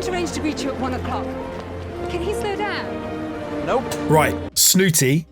Alex arranged to greet you at 1 o'clock. Can he slow down? Nope. Right, snooty,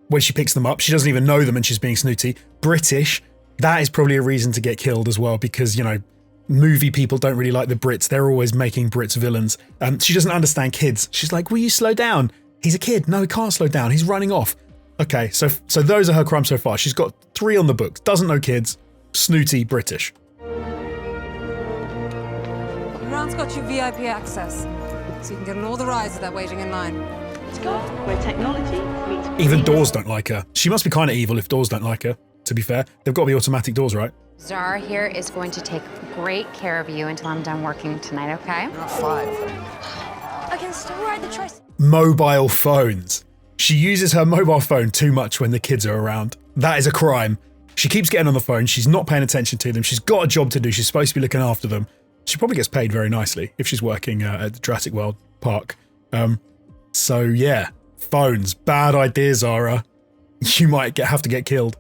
when she picks them up, she doesn't even know them and she's being snooty. British, that is probably a reason to get killed as well because, you know, movie people don't really like the Brits. They're always making Brits villains. She doesn't understand kids. She's like, will you slow down? He's a kid. No, he can't slow down. He's running off. Okay, so those are her crimes so far. She's got 3 on the books. Doesn't know kids. Snooty, British. Ron's got you VIP access, so you can get on all the rides without waiting in line. Where technology meets Even doors don't like her. She must be kind of evil if doors don't like her, to be fair. They've got to be automatic doors, right? Zara here is going to take great care of you until I'm done working tonight, okay? You're not 5. I can still ride the tricycle. Mobile phones. She uses her mobile phone too much when the kids are around. That is a crime. She keeps getting on the phone. She's not paying attention to them. She's got a job to do. She's supposed to be looking after them. She probably gets paid very nicely if she's working at the Jurassic World Park. So yeah, phones. Bad idea, Zara. You might have to get killed.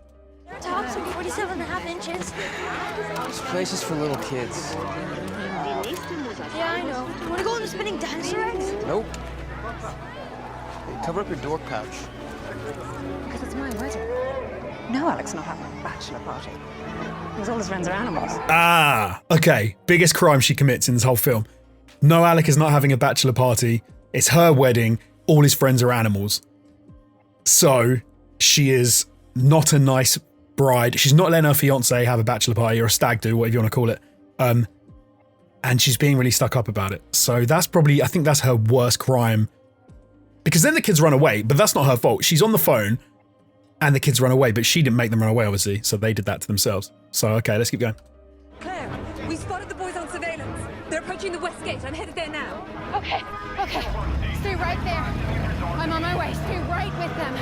Their tops are 47.5 inches. This place is for little kids. Yeah, I know. You want to go on the spinning dinosaur rides? Nope. Hey, cover up your dork pouch. Because it's my wedding. No, Alex not having a bachelor party. Because all his friends are animals. Ah, okay. Biggest crime she commits in this whole film. No, Alec is not having a bachelor party. It's her wedding. All his friends are animals. So she is not a nice bride. She's not letting her fiance have a bachelor party or a stag do, whatever you want to call it. And she's being really stuck up about it. So that's probably, I think that's her worst crime. Because then the kids run away, but that's not her fault. She's on the phone and the kids run away, but she didn't make them run away, obviously. So they did that to themselves. So, okay, let's keep going. Claire, we spotted the boys on surveillance. They're approaching the west gate. I'm headed there now. Okay. Stay right there. I'm on my way. Stay right with them.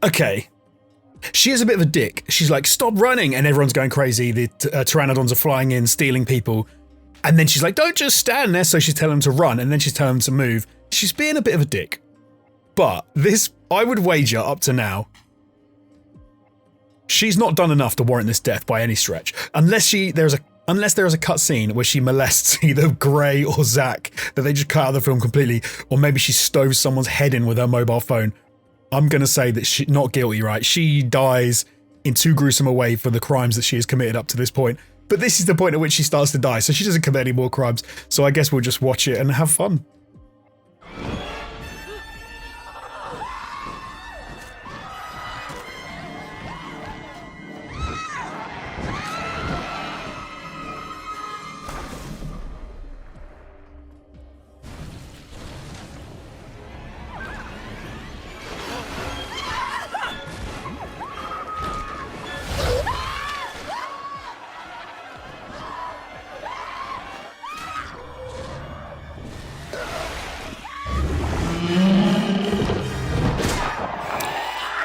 Okay. She is a bit of a dick. She's like, stop running. And everyone's going crazy. The pteranodons are flying in, stealing people. And then she's like, don't just stand there. So she's telling them to run. And then she's telling them to move. She's being a bit of a dick. But this, I would wager up to now, she's not done enough to warrant this death by any stretch. Unless there is a cut scene where she molests either Gray or Zach that they just cut out of the film completely. Or maybe she stoves someone's head in with her mobile phone. I'm going to say that she's not guilty, right? She dies in too gruesome a way for the crimes that she has committed up to this point. But this is the point at which she starts to die, so she doesn't commit any more crimes. So I guess we'll just watch it and have fun.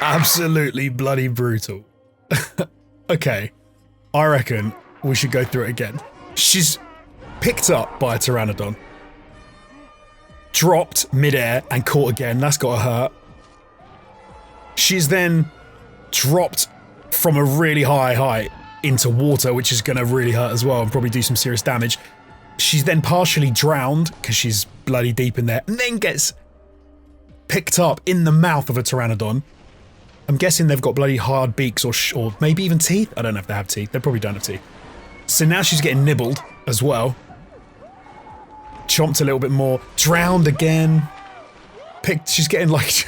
Absolutely bloody brutal. Okay, I reckon we should go through it again. She's picked up by a pteranodon, dropped midair and caught again. That's got to hurt. She's then dropped from a really high height into water, which is going to really hurt as well and probably do some serious damage. She's then partially drowned because she's bloody deep in there, and then gets picked up in the mouth of a pteranodon. I'm guessing they've got bloody hard beaks or maybe even teeth. I don't know if they have teeth. They probably don't have teeth. So now she's getting nibbled as well. Chomped a little bit more. Drowned again. She's getting like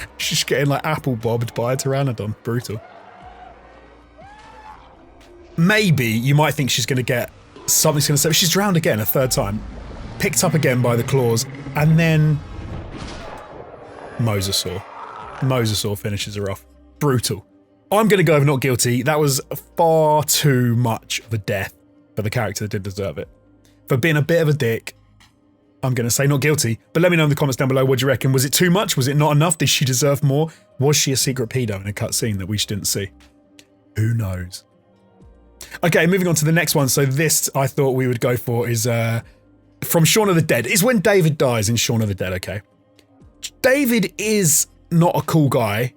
apple bobbed by a pteranodon. Brutal. Maybe you might think she's going to get something's going to say. She's drowned again a third time. Picked up again by the claws. And then Mosasaur. Mosasaur finishes her off. Brutal. I'm going to go over not guilty. That was far too much of a death for the character that did deserve it. For being a bit of a dick, I'm going to say not guilty. But let me know in the comments down below, what do you reckon? Was it too much? Was it not enough? Did she deserve more? Was she a secret pedo in a cutscene that we didn't see? Who knows? Okay, moving on to the next one. So this, I thought we would go for is from Shaun of the Dead is when David dies in Shaun of the Dead, okay? David is not a cool guy,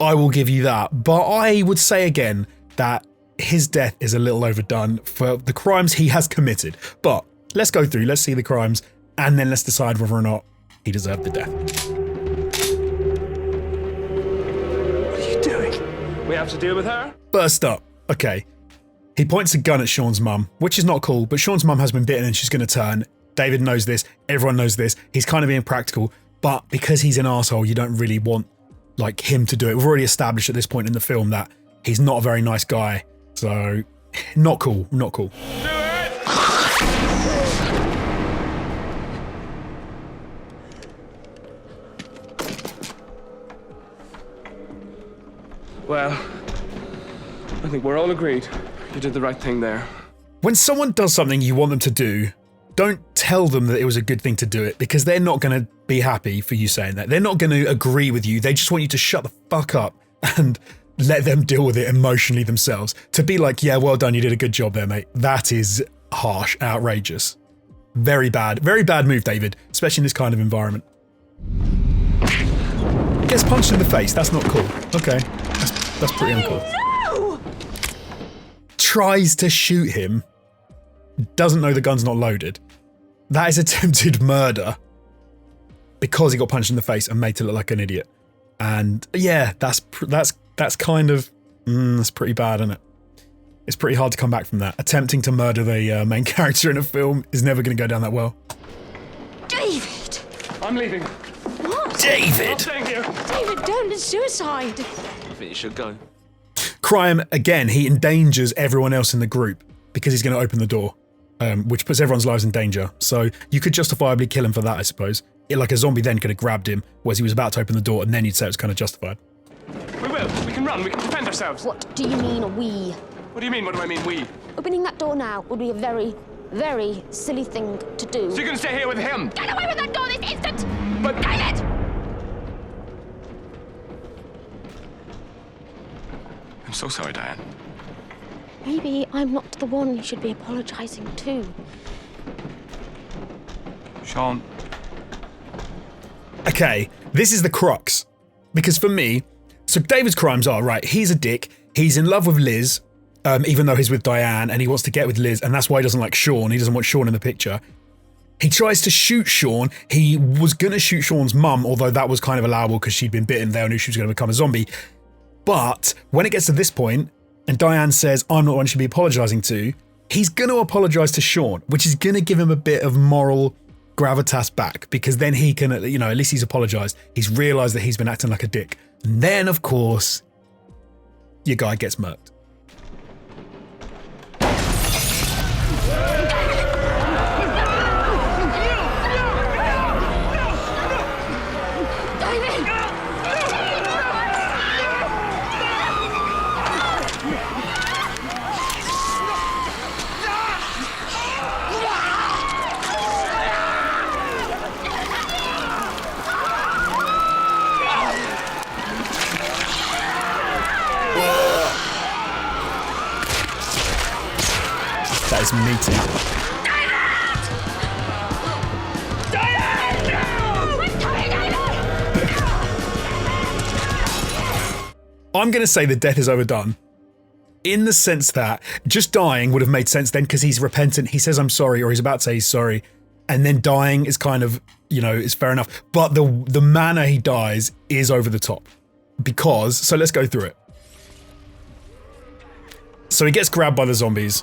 I will give you that, but I would say again that his death is a little overdone for the crimes he has committed. But let's go through, let's see the crimes, and then let's decide whether or not he deserved the death. What are you doing? We have to deal with her? First up, okay, he points a gun at Shaun's mum, which is not cool, but Shaun's mum has been bitten and she's going to turn. David knows this, everyone knows this, he's kind of being practical, but because he's an arsehole, you don't really want like him to do it. We've already established at this point in the film that he's not a very nice guy, so not cool, not cool. Well, I think we're all agreed. You did the right thing there. When someone does something you want them to do, don't tell them that it was a good thing to do it, because they're not going to be happy for you saying that. They're not going to agree with you. They just want you to shut the fuck up and let them deal with it emotionally themselves. To be like, yeah, well done, you did a good job there, mate. That is harsh, outrageous. Very bad move, David, especially in this kind of environment. Gets punched in the face, that's not cool. Okay, that's pretty uncool. No! Tries to shoot him, doesn't know the gun's not loaded. That is attempted murder because he got punched in the face and made to look like an idiot. And yeah, that's kind of, that's pretty bad, isn't it? It's pretty hard to come back from that. Attempting to murder the main character in a film is never going to go down that well. David! I'm leaving. What? David! I'm staying here. David, don't. It's suicide. I think you should go. Crime, again, he endangers everyone else in the group because he's going to open the door, which puts everyone's lives in danger. So you could justifiably kill him for that, I suppose. Like a zombie then could have grabbed him, whereas he was about to open the door, and then you'd say it was kind of justified. We will. We can run. We can defend ourselves. What do you mean, we? What do you mean? What do I mean, we? Opening that door now would be a very, very silly thing to do. So you're going to stay here with him? Get away with that door this instant! But... David! I'm so sorry, Diane. Maybe I'm not the one you should be apologising to. Shaun. Okay, this is the crux. Because for me, so David's crimes are, right, he's a dick, he's in love with Liz, even though he's with Diane, and he wants to get with Liz, and that's why he doesn't like Shaun, he doesn't want Shaun in the picture. He tries to shoot Shaun, he was gonna shoot Shaun's mum, although that was kind of allowable because she'd been bitten, they all knew she was gonna become a zombie. But when it gets to this point, and Diane says, I'm not the one you should be apologising to, he's gonna apologise to Shaun, which is gonna give him a bit of moral gravitas back, because then he can, you know, at least he's apologised. He's realised that he's been acting like a dick. And then, of course, your guy gets murked. That is meaty. I'm going to say the death is overdone. In the sense that just dying would have made sense then because he's repentant. He says, I'm sorry, or he's about to say he's sorry. And then dying is kind of, you know, is fair enough. But the manner he dies is over the top. Because, so let's go through it. So he gets grabbed by the zombies.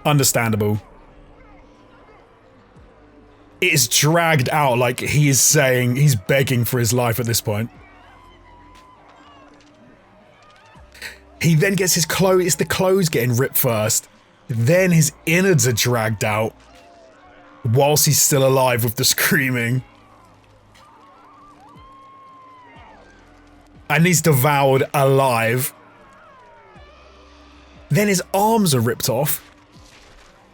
Understandable. It is dragged out like he is saying, he's begging for his life at this point. He then gets his clothes, it's the clothes getting ripped first. Then his innards are dragged out whilst he's still alive with the screaming. And he's devoured alive. Then his arms are ripped off.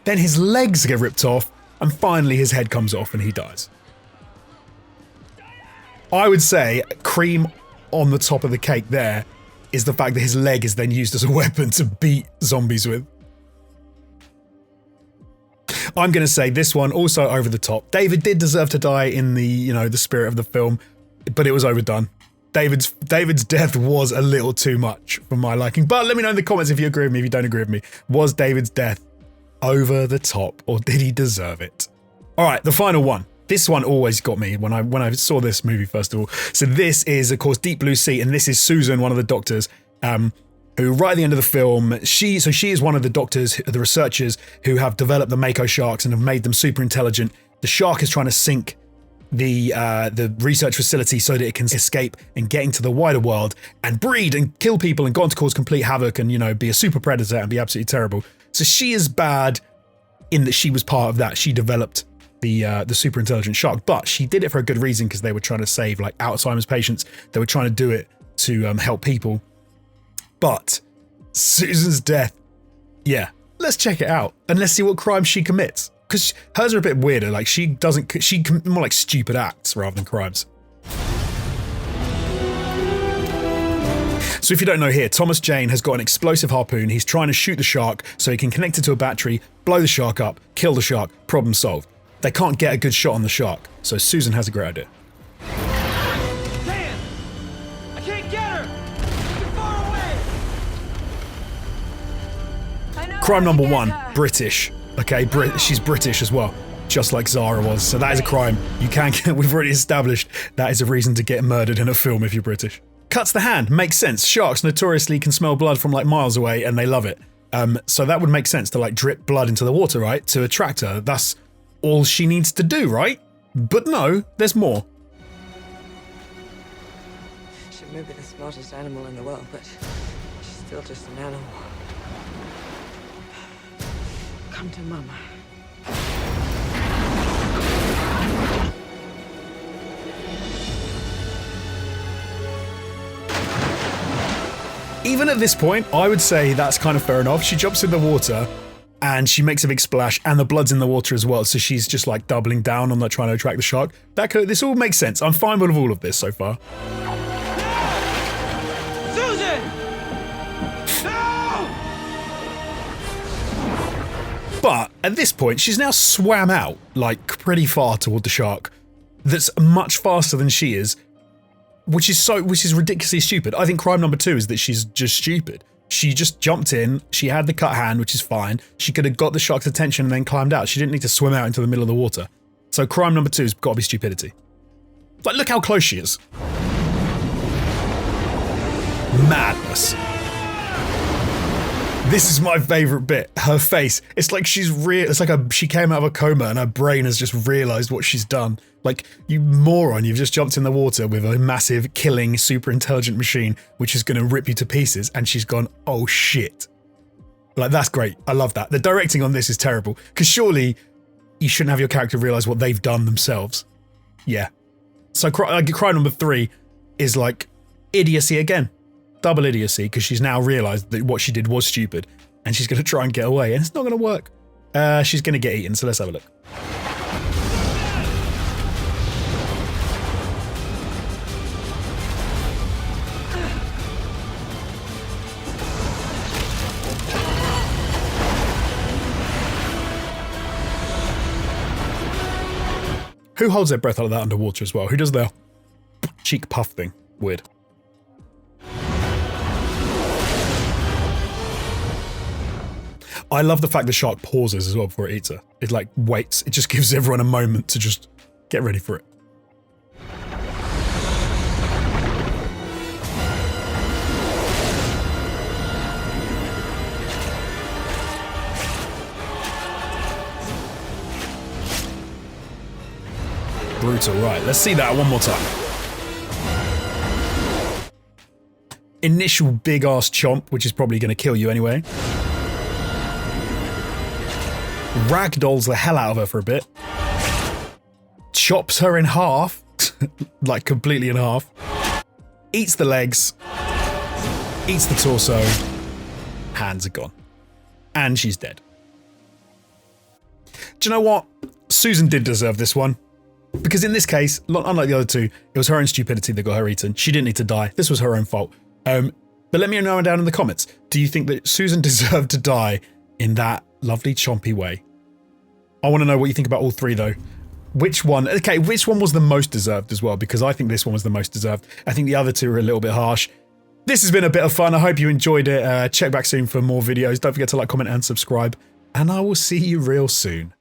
Then his legs get ripped off, and finally his head comes off and he dies. I would say cream on the top of the cake there is the fact that his leg is then used as a weapon to beat zombies with. I'm going to say this one also over the top. David did deserve to die in the, you know, the spirit of the film, but it was overdone. David's death was a little too much for my liking. But let me know in the comments if you agree with me, if you don't agree with me. Was David's death over the top, or did he deserve it? All right, the final one. This one always got me when I saw this movie, first of all. So this is, of course, Deep Blue Sea, and this is Susan, one of the doctors, who right at the end of the film, she is one of the doctors, the researchers who have developed the Mako sharks and have made them super intelligent. The shark is trying to sink the research facility so that it can escape and get into the wider world and breed and kill people and go on to cause complete havoc and, you know, be a super predator and be absolutely terrible. So she is bad in that she was part of that. She developed the super intelligent shark, but she did it for a good reason, because they were trying to save like Alzheimer's patients. They were trying to do it to help people. But Susan's death, yeah, let's check it out and let's see what crime she commits, because hers are a bit weirder. Like she more like stupid acts rather than crimes. So if you don't know here, Thomas Jane has got an explosive harpoon. He's trying to shoot the shark so he can connect it to a battery, blow the shark up, kill the shark, problem solved. They can't get a good shot on the shark, so Susan has a great idea. Dan! I can't get her! Too far away! Crime number one, British. Okay, she's British as well, just like Zara was. So that is a crime. You can get, we've already established that is a reason to get murdered in a film if you're British. Cuts the hand, makes sense. Sharks notoriously can smell blood from like miles away and they love it. So that would make sense to like drip blood into the water, right? To attract her. That's all she needs to do, right? But no, there's more. She may be the smartest animal in the world, but she's still just an animal. Come to Mama. Even at this point, I would say that's kind of fair enough. She jumps in the water and she makes a big splash, and the blood's in the water as well, so she's just like doubling down on that, trying to attract the shark. This all makes sense. I'm fine with all of this so far. Susan! No! But at this point, she's now swam out like pretty far toward the shark that's much faster than she is, which is ridiculously stupid. I think crime number two is that she's just stupid. She just jumped in, she had the cut hand, which is fine. She could have got the shark's attention and then climbed out. She didn't need to swim out into the middle of the water. So crime number two has got to be stupidity. Like, look how close she is. Madness. This is my favourite bit. Her face. It's like she's it's like she came out of a coma and her brain has just realised what she's done. Like, you moron, you've just jumped in the water with a massive, killing, super intelligent machine which is going to rip you to pieces, and she's gone, oh shit. Like, that's great. I love that. The directing on this is terrible, because surely you shouldn't have your character realise what they've done themselves. Yeah. So crime number three is like idiocy again. Double idiocy, because she's now realised that what she did was stupid and she's going to try and get away, and it's not going to work. She's going to get eaten, so let's have a look. Who holds their breath like that underwater as well? Who does the cheek puff thing? Weird. I love the fact the shark pauses as well before it eats her. It like waits. It just gives everyone a moment to just get ready for it. Brutal, right. Let's see that one more time. Initial big ass chomp, which is probably going to kill you anyway. Ragdolls the hell out of her for a bit. Chops her in half. Like completely in half. Eats the legs. Eats the torso. Hands are gone. And she's dead. Do you know what? Susan did deserve this one. Because in this case, unlike the other two, it was her own stupidity that got her eaten. She didn't need to die. This was her own fault. But let me know down in the comments. Do you think that Susan deserved to die in that lovely chompy way? I want to know what you think about all three, though. Which one was the most deserved as well? Because I think this one was the most deserved. I think the other two are a little bit harsh. This has been a bit of fun. I hope you enjoyed it. Check back soon for more videos. Don't forget to like, comment, and subscribe. And I will see you real soon.